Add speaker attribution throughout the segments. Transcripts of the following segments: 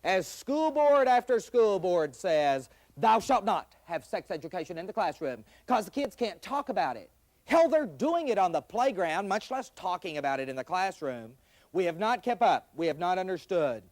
Speaker 1: as school board after school board says, thou shalt not have sex education in the classroom because the kids can't talk about it. Hell, they're doing it on the playground, much less talking about it in the classroom. We have not kept up. We have not understood.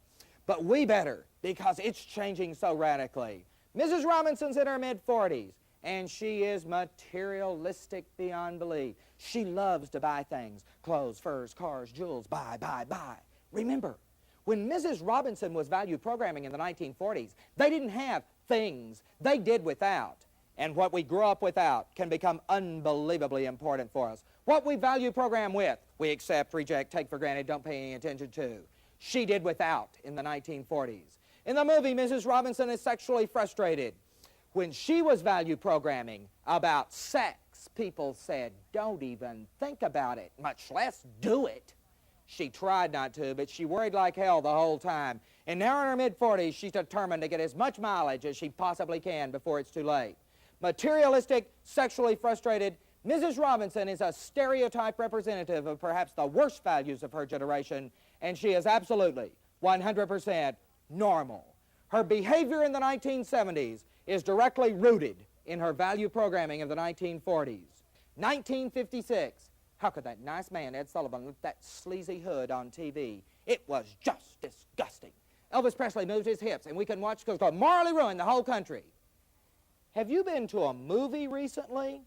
Speaker 1: But we better, because it's changing so radically. Mrs. Robinson's in her mid-40s, and she is materialistic beyond belief. She loves to buy things, clothes, furs, cars, jewels, buy, buy, buy. Remember, when Mrs. Robinson was value programming in the 1940s, they didn't have things. They did without. And what we grow up without can become unbelievably important for us. What we value program with, we accept, reject, take for granted, don't pay any attention to. She did without in the 1940s. In the movie, Mrs. Robinson is sexually frustrated. When she was value programming about sex, people said, don't even think about it, much less do it. She tried not to, but she worried like hell the whole time. And now in her mid-40s, she's determined to get as much mileage as she possibly can before it's too late. Materialistic, sexually frustrated, Mrs. Robinson is a stereotype representative of perhaps the worst values of her generation, and she is absolutely 100% normal. Her behavior in the 1970s is directly rooted in her value programming of the 1940s. 1956, how could that nice man, Ed Sullivan, with that sleazy hood on TV? It was just disgusting. Elvis Presley moved his hips, and we can watch because it morally ruined the whole country. Have you been to a movie recently?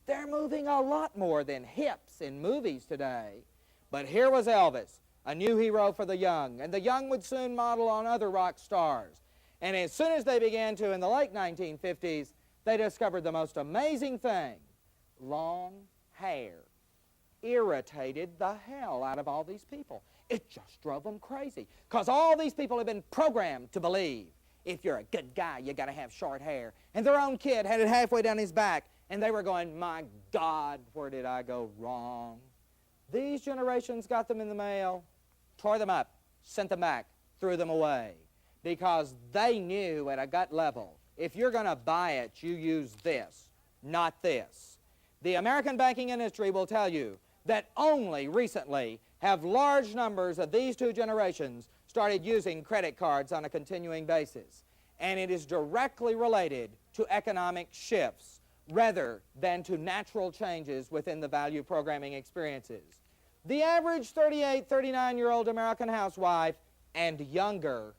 Speaker 1: They're moving a lot more than hips in movies today. But here was Elvis, a new hero for the young, and the young would soon model on other rock stars. And as soon as they began to in the late 1950s, they discovered the most amazing thing. Long hair irritated the hell out of all these people. It just drove them crazy because all these people have been programmed to believe if you're a good guy, you got to have short hair. And their own kid had it halfway down his back, and they were going, my God, where did I go wrong? These generations got them in the mail, tore them up, sent them back, threw them away, because they knew at a gut level, if you're going to buy it, you use this, not this. The American banking industry will tell you that only recently have large numbers of these two generations started using credit cards on a continuing basis. And it is directly related to economic shifts rather than to natural changes within the value programming experiences. The average 38, 39-year-old American housewife and younger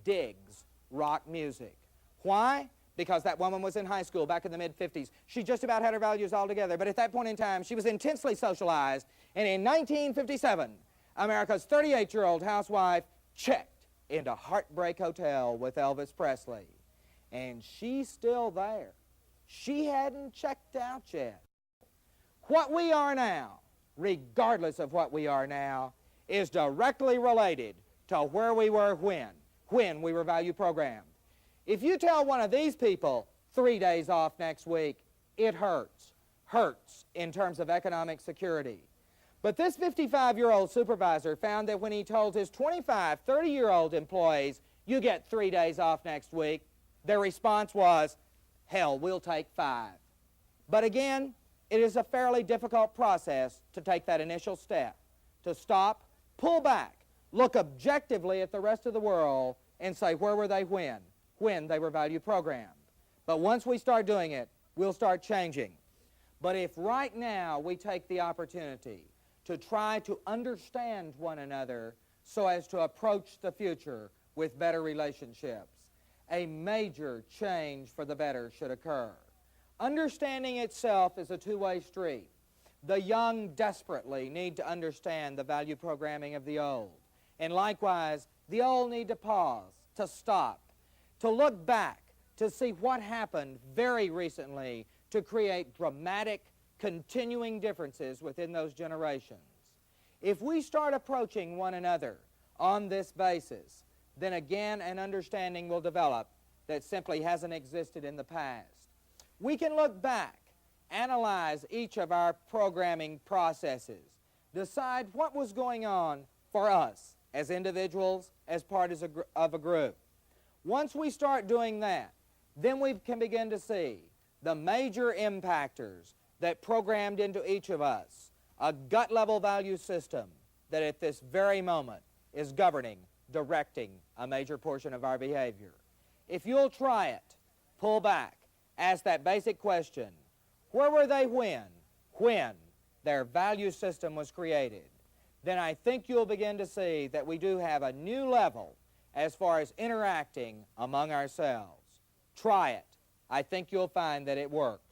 Speaker 1: digs rock music. Why? Because that woman was in high school back in the mid-50s. She just about had her values all together, but at that point in time, she was intensely socialized, and in 1957, America's 38-year-old housewife checked into Heartbreak Hotel with Elvis Presley. And she's still there. She hadn't checked out yet. What we are now, regardless of what we are now, is directly related to where we were when we were value programmed. If you tell one of these people 3 days off next week, it hurts. Hurts in terms of economic security. But this 55-year-old supervisor found that when he told his 25, 30-year-old employees, you get 3 days off next week, their response was, hell, we'll take 5. But again, it is a fairly difficult process to take that initial step, to stop, pull back, look objectively at the rest of the world, and say, where were they when they were value programmed? But once we start doing it, we'll start changing. But if right now we take the opportunity to try to understand one another so as to approach the future with better relationships, a major change for the better should occur. Understanding itself is a two-way street. The young desperately need to understand the value programming of the old. And likewise, the old need to pause, to stop, to look back, to see what happened very recently to create dramatic, continuing differences within those generations. If we start approaching one another on this basis, then again an understanding will develop that simply hasn't existed in the past. We can look back, analyze each of our programming processes, decide what was going on for us as individuals, as part of a group. Once we start doing that, then we can begin to see the major impactors that programmed into each of us a gut-level value system that at this very moment is governing directing a major portion of our behavior. If you'll try it, pull back, ask that basic question, where were they when their value system was created? Then I think you'll begin to see that we do have a new level as far as interacting among ourselves. Try it. I think you'll find that it works.